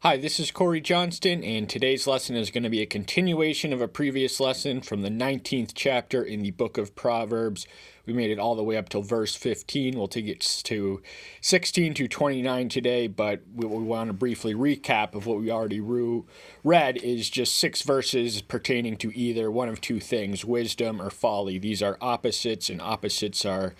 Hi, this is Corey Johnston, and today's lesson is going to be a continuation of a previous lesson from the 19th chapter in the book of Proverbs. We made it all the way up till verse 15. We'll take it to 16 to 29 today, but what we want to briefly recap of what we already read is just 6 verses pertaining to either one of two things, wisdom or folly. These are opposites, and opposites are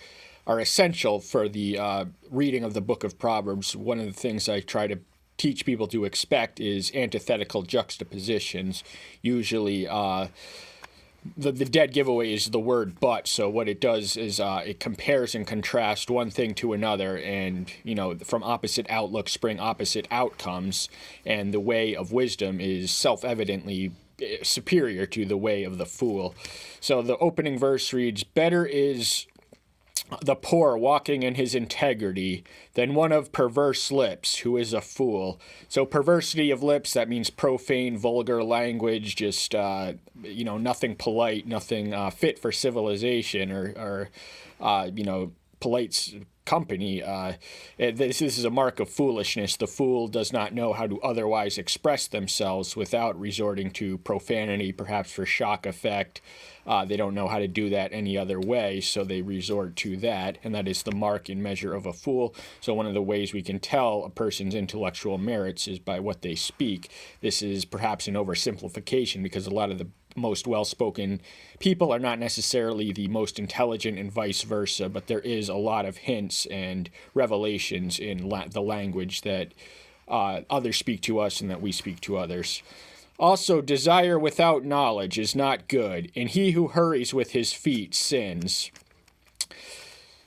essential for the reading of the book of Proverbs. One of the things I try to teach people to expect is antithetical juxtapositions. Usually, the dead giveaway is the word but. So what it does is it compares and contrasts one thing to another, and from opposite outlooks spring opposite outcomes. And the way of wisdom is self-evidently superior to the way of the fool. So the opening verse reads, "Better is the poor walking in his integrity than one of perverse lips who is a fool." So perversity of lips, that means profane, vulgar language, just, nothing polite, nothing fit for civilization or polite company. This is a mark of foolishness. The fool does not know how to otherwise express themselves without resorting to profanity, perhaps for shock effect. They don't know how to do that any other way, so they resort to that, and that is the mark and measure of a fool. So one of the ways we can tell a person's intellectual merits is by what they speak. This is perhaps an oversimplification, because a lot of the most well-spoken people are not necessarily the most intelligent and vice versa, but there is a lot of hints and revelations in the language that others speak to us and that we speak to others. Also, desire without knowledge is not good, and he who hurries with his feet sins.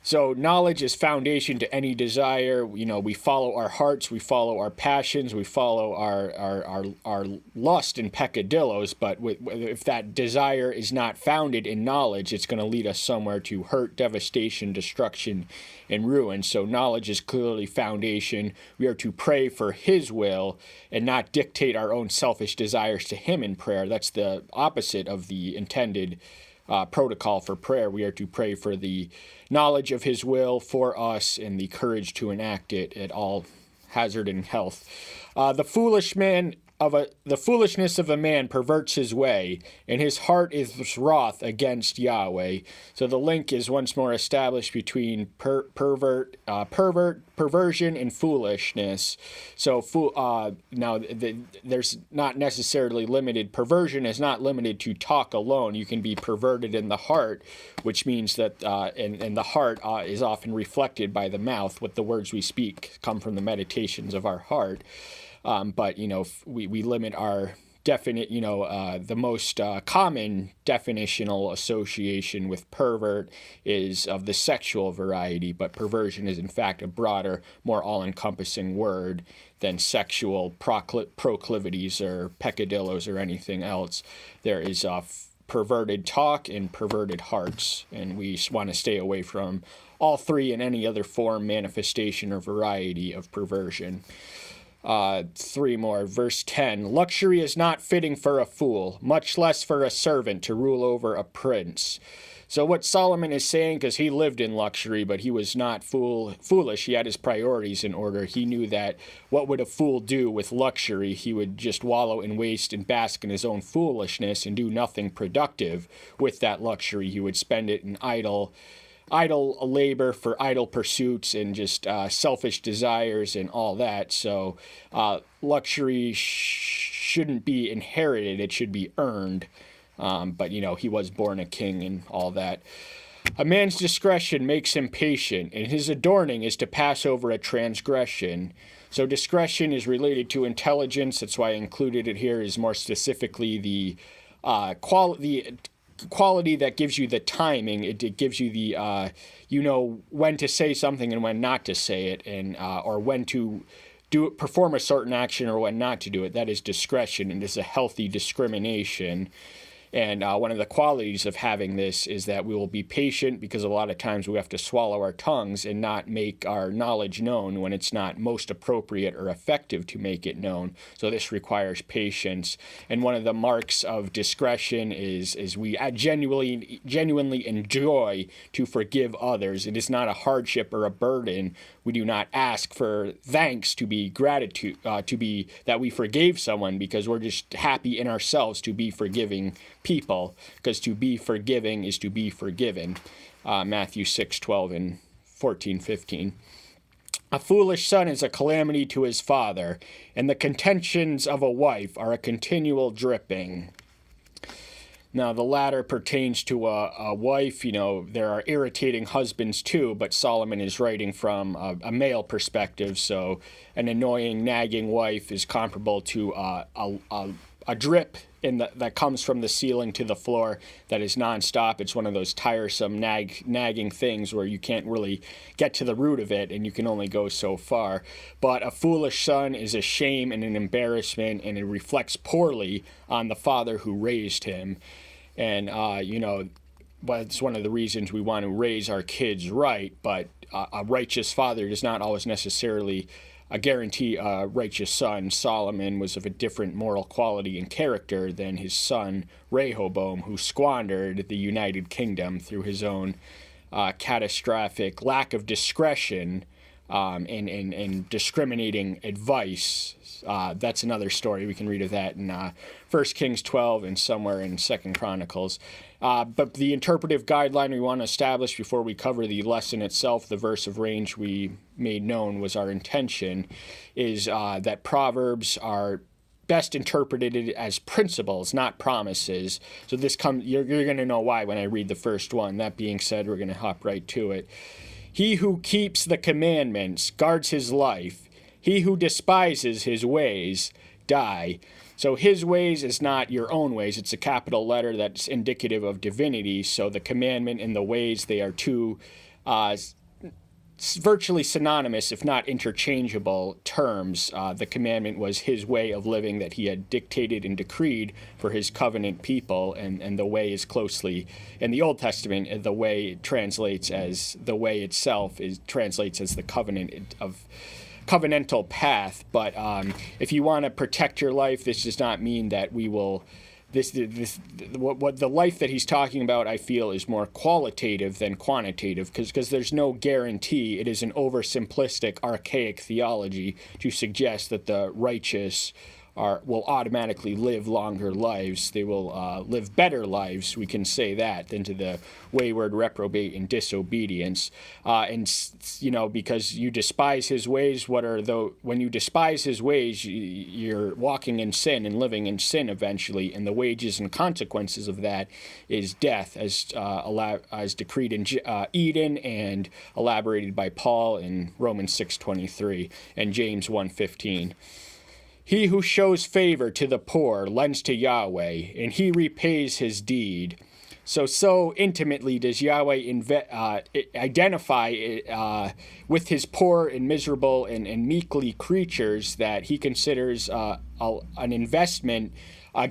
So knowledge is foundation to any desire. We follow our hearts, we follow our passions, we follow our lust and peccadillos, but if that desire is not founded in knowledge, it's going to lead us somewhere to hurt, devastation, destruction, and ruin. So knowledge is clearly foundation. We are to pray for his will and not dictate our own selfish desires to him in prayer. That's the opposite of the intended protocol for prayer. We are to pray for the knowledge of his will for us and the courage to enact it at all hazard and health. The foolishness of a man perverts his way, and his heart is wroth against Yahweh. So the link is once more established between perversion, and foolishness. So there's not necessarily limited. Perversion is not limited to talk alone. You can be perverted in the heart, which means that and the heart is often reflected by the mouth. What the words we speak come from the meditations of our heart. But we limit our definite, the most common definitional association with pervert is of the sexual variety, but perversion is in fact a broader, more all-encompassing word than sexual proclivities or peccadillos or anything else. There is perverted talk and perverted hearts, and we want to stay away from all three and any other form, manifestation, or variety of perversion. 3 more. Verse 10, "Luxury is not fitting for a fool, much less for a servant to rule over a prince." So what Solomon is saying, because he lived in luxury, but he was not foolish. He had his priorities in order. He knew that what would a fool do with luxury? He would just wallow in waste and bask in his own foolishness and do nothing productive with that luxury. He would spend it in idle labor for idle pursuits and just selfish desires and all that. So luxury shouldn't be inherited. It should be earned. But he was born a king and all that. "A man's discretion makes him patient, and his adorning is to pass over a transgression." So discretion is related to intelligence. That's why I included it here, is more specifically the quality that gives you the timing. It gives you the when to say something and when not to say it, and or when to perform a certain action or when not to do it. That is discretion, and is a healthy discrimination. And one of the qualities of having this is that we will be patient, because a lot of times we have to swallow our tongues and not make our knowledge known when it's not most appropriate or effective to make it known. So this requires patience. And one of the marks of discretion is we genuinely enjoy to forgive others. It is not a hardship or a burden. We do not ask for thanks to be gratitude, to be that we forgave someone, because we're just happy in ourselves to be forgiving people, because to be forgiving is to be forgiven. Matthew 6:12 and 14:15. A foolish son is a calamity to his father, and the contentions of a wife are a continual dripping. Now, the latter pertains to a wife. There are irritating husbands too, but Solomon is writing from a male perspective, so an annoying, nagging wife is comparable to a drip that comes from the ceiling to the floor that is nonstop. It's one of those tiresome, nagging things where you can't really get to the root of it, and you can only go so far. But a foolish son is a shame and an embarrassment, and it reflects poorly on the father who raised him. And, it's one of the reasons we want to raise our kids right, but a righteous father does not always necessarily guarantee a righteous son. Solomon was of a different moral quality and character than his son Rehoboam, who squandered the United Kingdom through his own catastrophic lack of discretion and discriminating advice. That's another story. We can read of that in 1 Kings 12 and somewhere in 2 Chronicles. But the interpretive guideline we want to establish before we cover the lesson itself, the verse of range we made known was our intention, is that Proverbs are best interpreted as principles, not promises. So you're going to know why when I read the first one. That being said, we're going to hop right to it. He who keeps the commandments guards his life. He who despises his ways die. So his ways is not your own ways. It's a capital letter that's indicative of divinity. So the commandment and the ways, they are two virtually synonymous, if not interchangeable, terms. The commandment was his way of living that he had dictated and decreed for his covenant people, and the way is closely, in the Old Testament, the way translates as the way itself translates as the covenantal path. But if you want to protect your life, this does not mean that we will. What the life that he's talking about, I feel, is more qualitative than quantitative, because there's no guarantee. It is an oversimplistic, archaic theology to suggest that the righteous will automatically live longer lives. They will live better lives, we can say that, than to the wayward, reprobate, and disobedience. Because you despise his ways, when you despise his ways, you're walking in sin and living in sin eventually, and the wages and consequences of that is death, as decreed in Eden and elaborated by Paul in Romans 6:23 and James 1:15. He who shows favor to the poor lends to Yahweh, and he repays his deed. So intimately does Yahweh identify with his poor and miserable and meekly creatures that he considers an investment,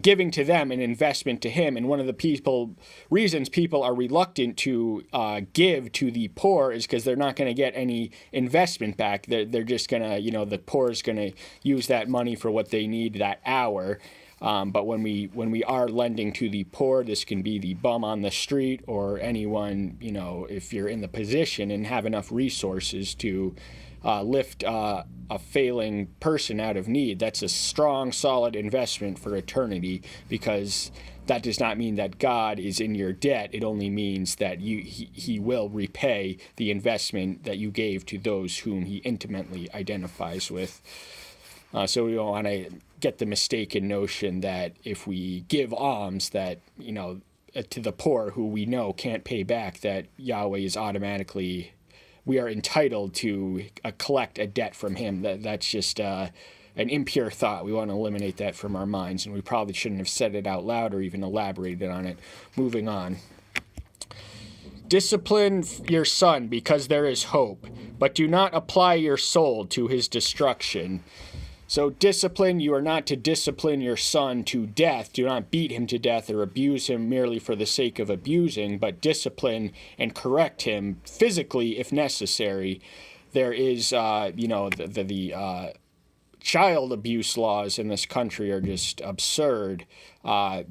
giving to them an investment to him. And one of the reasons people are reluctant to give to the poor is because they're not going to get any investment back. They're just going to, the poor is going to use that money for what they need that hour. But when we are lending to the poor, this can be the bum on the street or anyone, if you're in the position and have enough resources to lift a failing person out of need. That's a strong, solid investment for eternity, because that does not mean that God is in your debt. It only means that he will repay the investment that you gave to those whom he intimately identifies with. So we don't want to get the mistaken notion that if we give alms that, to the poor who we know can't pay back, that Yahweh is automatically, we are entitled to collect a debt from him. That's just an impure thought. We want to eliminate that from our minds, and we probably shouldn't have said it out loud or even elaborated on it. Moving on. Discipline your son because there is hope, but do not apply your soul to his destruction. So discipline, you are not to discipline your son to death. Do not beat him to death or abuse him merely for the sake of abusing, but discipline and correct him physically if necessary. There is, the child abuse laws in this country are just absurd. No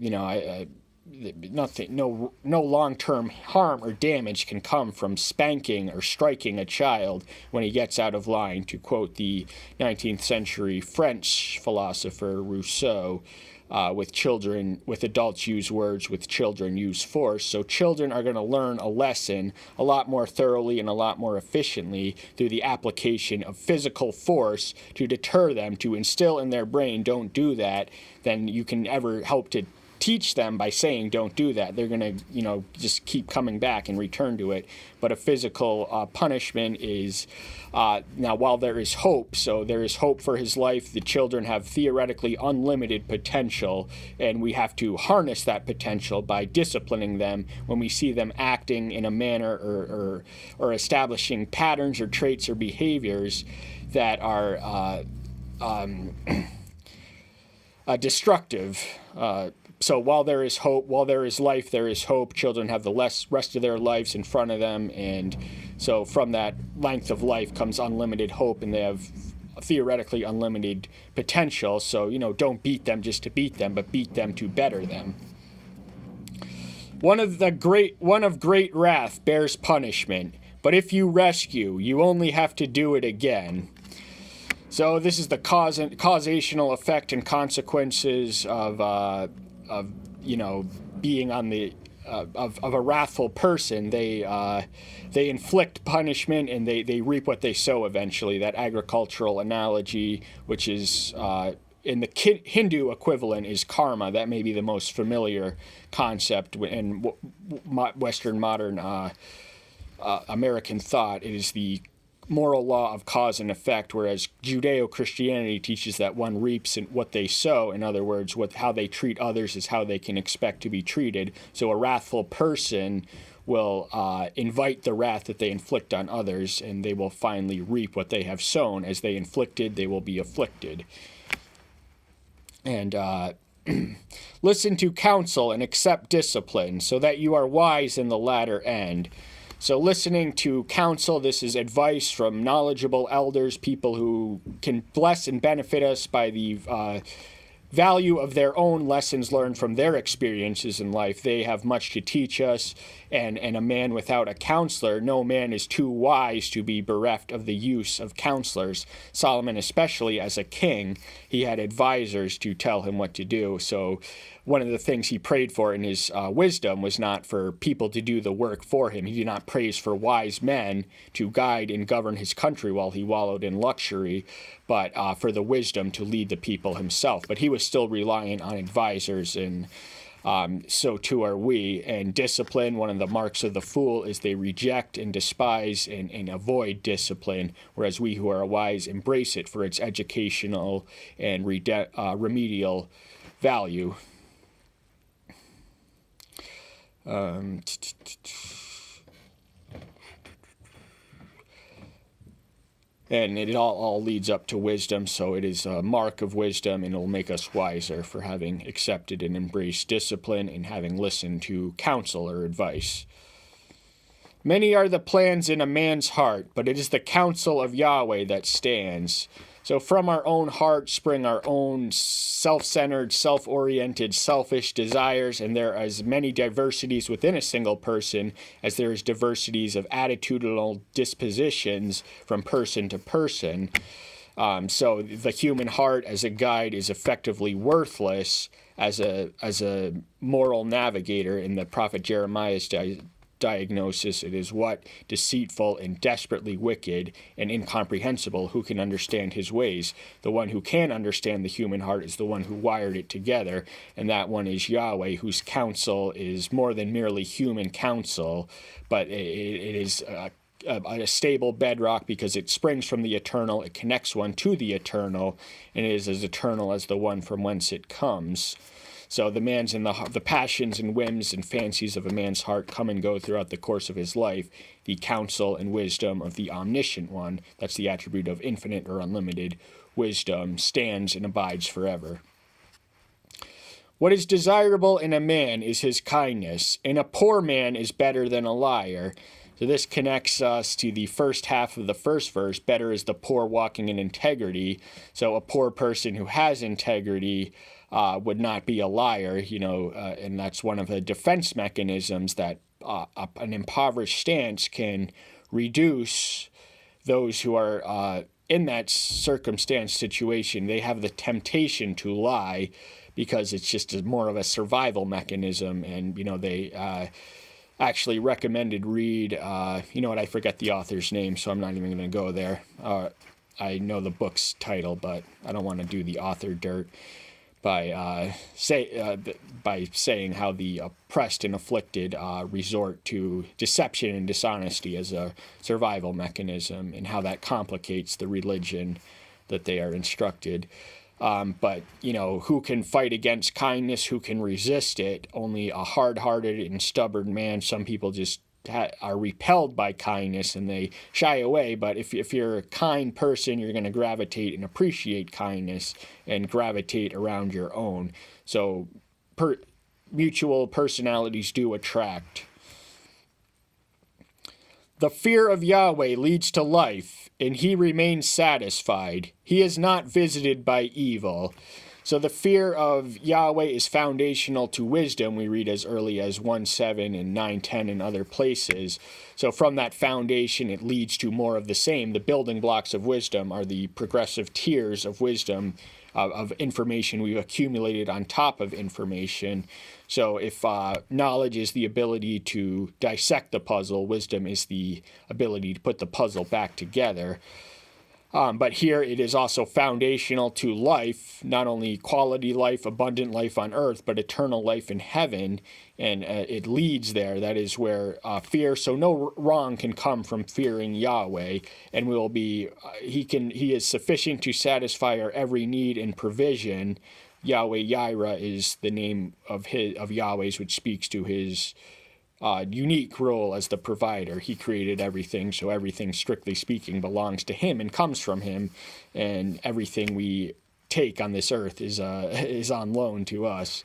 long-term harm or damage can come from spanking or striking a child when he gets out of line, to quote the 19th century French philosopher Rousseau. With adults use words, with children use force. So children are going to learn a lesson a lot more thoroughly and a lot more efficiently through the application of physical force to deter them, to instill in their brain, don't do that, than you can ever hope to teach them by saying don't do that. They're going to, just keep coming back and return to it. But a physical punishment is, now while there is hope, so there is hope for his life, the children have theoretically unlimited potential, and we have to harness that potential by disciplining them when we see them acting in a manner or establishing patterns or traits or behaviors that are destructive. So while there is hope, while there is life, there is hope. Children have the rest of their lives in front of them, and so from that length of life comes unlimited hope, and they have theoretically unlimited potential. So, don't beat them just to beat them, but beat them to better them. One of great wrath bears punishment, but if you rescue, you only have to do it again. So this is the causational effect and consequences of being on the of a wrathful person. They inflict punishment and they reap what they sow eventually. That agricultural analogy, which is in the Hindu equivalent, is karma. That may be the most familiar concept in Western modern American thought. It is the moral law of cause and effect, whereas Judeo-Christianity teaches that one reaps what they sow. In other words, how they treat others is how they can expect to be treated. So a wrathful person will invite the wrath that they inflict on others, and they will finally reap what they have sown. As they inflicted, they will be afflicted. And listen to counsel and accept discipline, so that you are wise in the latter end. So listening to counsel, this is advice from knowledgeable elders, people who can bless and benefit us by the value of their own lessons learned from their experiences in life. They have much to teach us, and a man without a counselor, no man is too wise to be bereft of the use of counselors. Solomon, especially as a king, he had advisors to tell him what to do. So one of the things he prayed for in his wisdom was not for people to do the work for him. He did not praise for wise men to guide and govern his country while he wallowed in luxury, but for the wisdom to lead the people himself. But he was still reliant on advisors, and so too are we. And discipline, one of the marks of the fool is they reject and despise and avoid discipline, whereas we who are wise embrace it for its educational and remedial value. And it all leads up to wisdom, so it is a mark of wisdom, and it will make us wiser for having accepted and embraced discipline and having listened to counsel or advice. Many are the plans in a man's heart, but it is the counsel of Yahweh that stands. So from our own heart spring our own self-centered, self-oriented, selfish desires, and there are as many diversities within a single person as there is diversities of attitudinal dispositions from person to person. So the human heart as a guide is effectively worthless as a moral navigator. In the prophet Jeremiah's diagnosis, it is what? Deceitful and desperately wicked and incomprehensible. Who can understand his ways? The one who can understand the human heart is the one who wired it together, and that one is Yahweh, whose counsel is more than merely human counsel, but it is a stable bedrock because it springs from the eternal. It connects one to the eternal, and it is as eternal as the one from whence it comes. So the passions and whims and fancies of a man's heart come and go throughout the course of his life. The counsel and wisdom of the omniscient one, that's the attribute of infinite or unlimited wisdom stands and abides forever. What is desirable in a man is his kindness, and a poor man is better than a liar. So this connects us to the first half of the first verse. Better is the poor walking in integrity. So a poor person who has integrity would not be a liar, and that's one of the defense mechanisms that an impoverished stance can reduce those who are in that situation. They have the temptation to lie because it's just more of a survival mechanism, and they actually recommended read, I forget the author's name, so I'm not even going to go there. I know the book's title, but I don't want to do the author dirt by saying how the oppressed and afflicted resort to deception and dishonesty as a survival mechanism, and how that complicates the religion that they are instructed. But who can fight against kindness? Who can resist it? Only a hard-hearted and stubborn man. Some people just are repelled by kindness and they shy away. But if you're a kind person, you're going to gravitate and appreciate kindness and gravitate around your own. So mutual personalities do attract. The fear of Yahweh leads to life, and he remains satisfied. He is not visited by evil. So the fear of Yahweh is foundational to wisdom. We read as early as 1:7 and 9:10 and other places. So from that foundation, it leads to more of the same. The building blocks of wisdom are the progressive tiers of wisdom, of information we've accumulated on top of information. So if knowledge is the ability to dissect the puzzle, wisdom is the ability to put the puzzle back together. But here it is also foundational to life, not only quality life, abundant life on earth, but eternal life in heaven. And it leads there. That is where fear, so no wrong can come from fearing Yahweh. And will be, he is sufficient to satisfy our every need and provision. Yahweh Yireh is the name of Yahweh's, which speaks to his unique role as the provider. He created everything, so everything, strictly speaking, belongs to him and comes from him, and everything we take on this earth is on loan to us.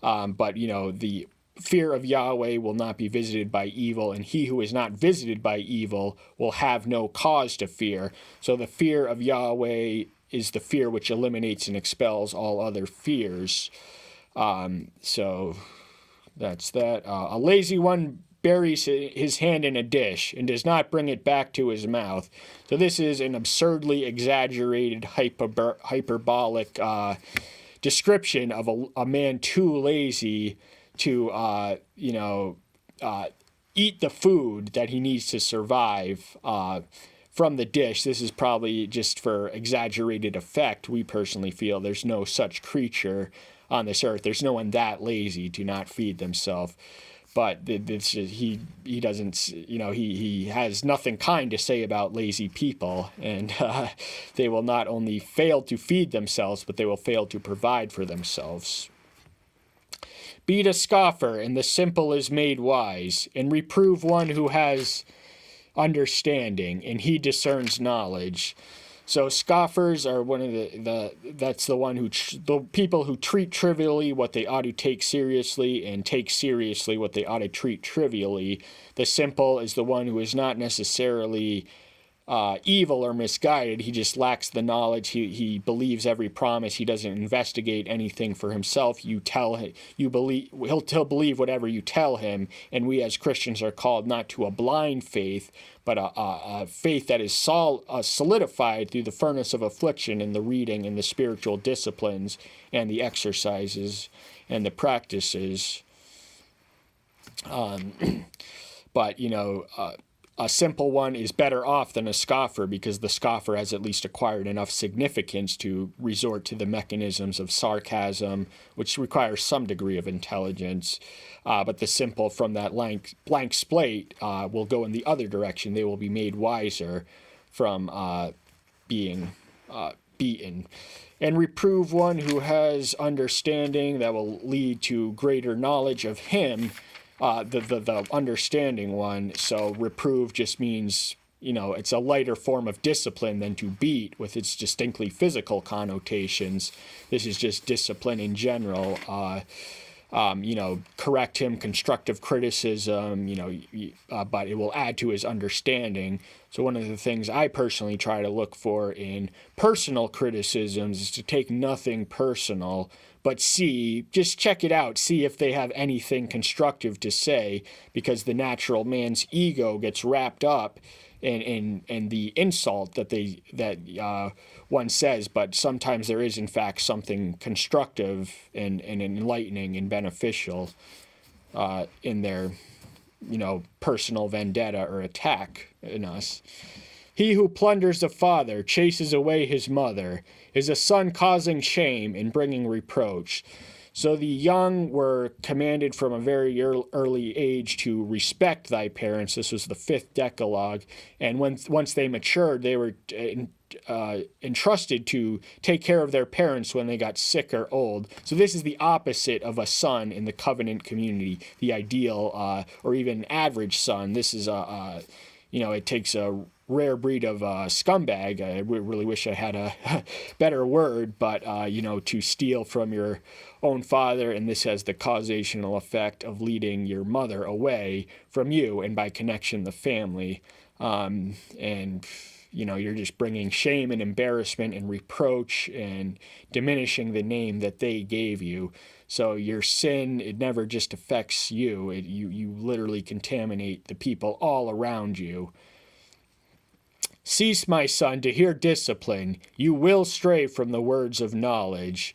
But the fear of Yahweh will not be visited by evil, and he who is not visited by evil will have no cause to fear. So the fear of Yahweh is the fear which eliminates and expels all other fears. So that's that. A lazy one buries his hand in a dish and does not bring it back to his mouth. So this is an absurdly exaggerated, hyperbolic description of a man too lazy to, eat the food that he needs to survive from the dish. This is probably just for exaggerated effect. We personally feel there's no such creature on this earth. There's no one that lazy to not feed themselves. But he doesn't, he has nothing kind to say about lazy people, and they will not only fail to feed themselves, but they will fail to provide for themselves. Beat a scoffer, and the simple is made wise, and reprove one who has understanding, and he discerns knowledge. So scoffers are one of the people who treat trivially what they ought to take seriously, and take seriously what they ought to treat trivially. The simple is the one who is not necessarily evil or misguided. He just lacks the knowledge. He believes every promise. He doesn't investigate anything for himself. He'll believe whatever you tell him. And we as Christians are called not to a blind faith, but a faith that is solidified through the furnace of affliction and the reading and the spiritual disciplines and the exercises and the practices. But a simple one is better off than a scoffer, because the scoffer has at least acquired enough significance to resort to the mechanisms of sarcasm, which requires some degree of intelligence. But the simple from that blank slate will go in the other direction. They will be made wiser from being beaten. And reprove one who has understanding, that will lead to greater knowledge of him. The understanding one. So reprove just means, it's a lighter form of discipline than to beat with its distinctly physical connotations. This is just discipline in general. Correct him, constructive criticism, but it will add to his understanding. So one of the things I personally try to look for in personal criticisms is to take nothing personal, but just check it out, see if they have anything constructive to say, because the natural man's ego gets wrapped up in the insult that one says, but sometimes there is in fact something constructive and enlightening and beneficial in their personal vendetta or attack in us. He who plunders a father chases away his mother, is a son causing shame and bringing reproach. So the young were commanded from a very early age to respect thy parents. This was the 5th Decalogue. And once they matured, they were entrusted to take care of their parents when they got sick or old. So this is the opposite of a son in the covenant community, the ideal or even average son. This is it takes a rare breed of scumbag. I really wish I had a better word, but to steal from your own father, and this has the causational effect of leading your mother away from you, and by connection the family. You're just bringing shame and embarrassment and reproach and diminishing the name that they gave you. So your sin, it never just affects you. You literally contaminate the people all around you. Cease, my son, to hear discipline. You will stray from the words of knowledge.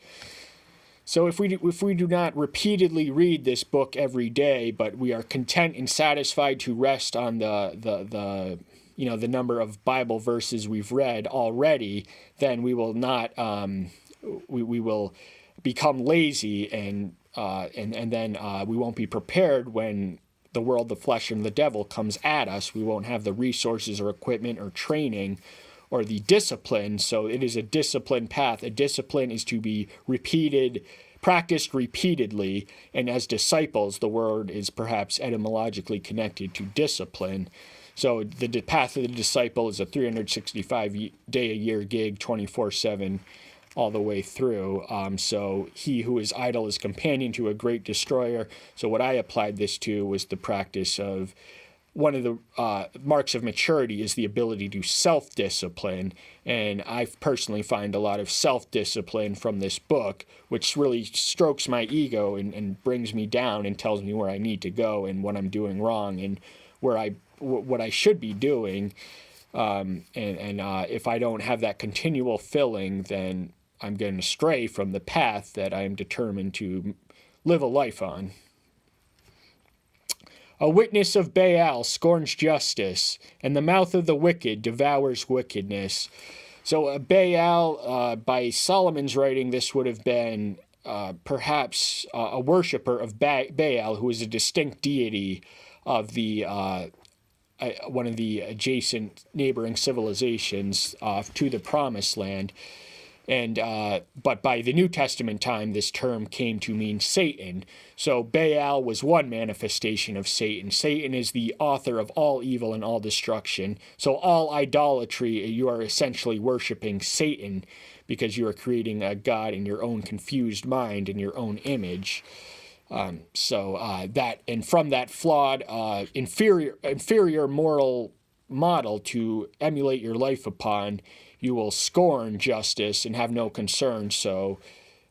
So if we do not repeatedly read this book every day, but we are content and satisfied to rest on the number of Bible verses we've read already, then we will not we will become lazy and then we won't be prepared when the world, the flesh, and the devil comes at us. We won't have the resources or equipment or training or the discipline. So it is a disciplined path. A discipline is to be practiced repeatedly. And as disciples, the word is perhaps etymologically connected to discipline. So the path of the disciple is a 365-day-a-year gig, 24/7, all the way through. So he who is idle is companion to a great destroyer. So what I applied this to was the practice of one of the marks of maturity is the ability to self-discipline. And I personally find a lot of self-discipline from this book, which really strokes my ego and brings me down and tells me where I need to go and what I'm doing wrong and what I should be doing. If I don't have that continual filling, then I'm going to stray from the path that I am determined to live a life on. A witness of Baal scorns justice, and the mouth of the wicked devours wickedness. So Baal, by Solomon's writing, this would have been perhaps a worshiper of Baal, who is a distinct deity of the one of the adjacent neighboring civilizations to the Promised Land. But by the New Testament time, this term came to mean Satan. So Baal was one manifestation of Satan. Satan is the author of all evil and all destruction. So all idolatry, you are essentially worshiping Satan because you are creating a god in your own confused mind, in your own image. And from that flawed, inferior moral model to emulate your life upon, you will scorn justice and have no concern. So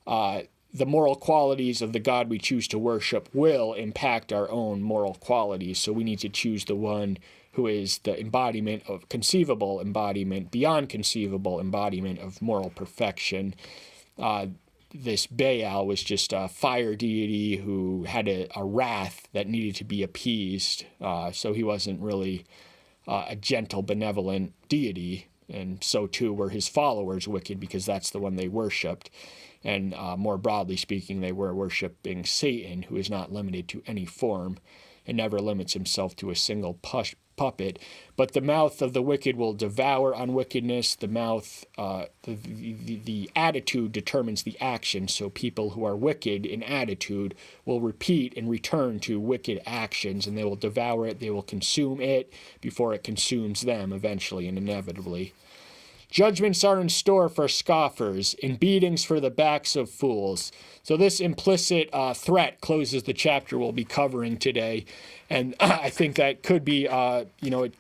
the moral qualities of the God we choose to worship will impact our own moral qualities. So we need to choose the one who is the embodiment of conceivable embodiment, beyond conceivable embodiment of moral perfection. This Baal was just a fire deity who had a wrath that needed to be appeased. So he wasn't really a gentle, benevolent deity. And so too were his followers wicked, because that's the one they worshipped. And more broadly speaking, they were worshiping Satan, who is not limited to any form. and never limits himself to a single puppet. But the mouth of the wicked will devour on wickedness. The mouth, the attitude determines the action. So people who are wicked in attitude will repeat and return to wicked actions, and they will devour it. They will consume it before it consumes them eventually and inevitably. Judgments are in store for scoffers, and beatings for the backs of fools. So this implicit threat closes the chapter we'll be covering today, and I think that could be, it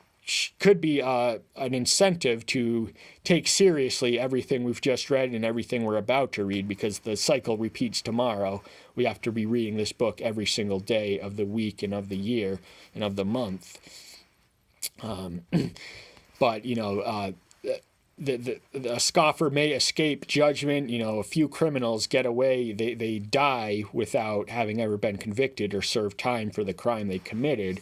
could be an incentive to take seriously everything we've just read and everything we're about to read, because the cycle repeats tomorrow. We have to be reading this book every single day of the week and of the year and of the month. But the scoffer may escape judgment. A few criminals get away. They die without having ever been convicted or served time for the crime they committed.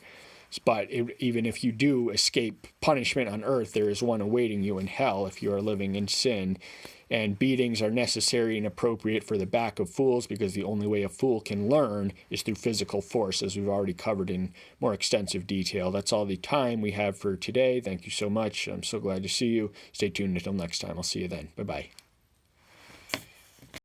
But even if you do escape punishment on earth, there is one awaiting you in hell if you are living in sin. And beatings are necessary and appropriate for the back of fools, because the only way a fool can learn is through physical force, as we've already covered in more extensive detail. That's all the time we have for today. Thank you so much. I'm so glad to see you. Stay tuned until next time. I'll see you then. Bye-bye.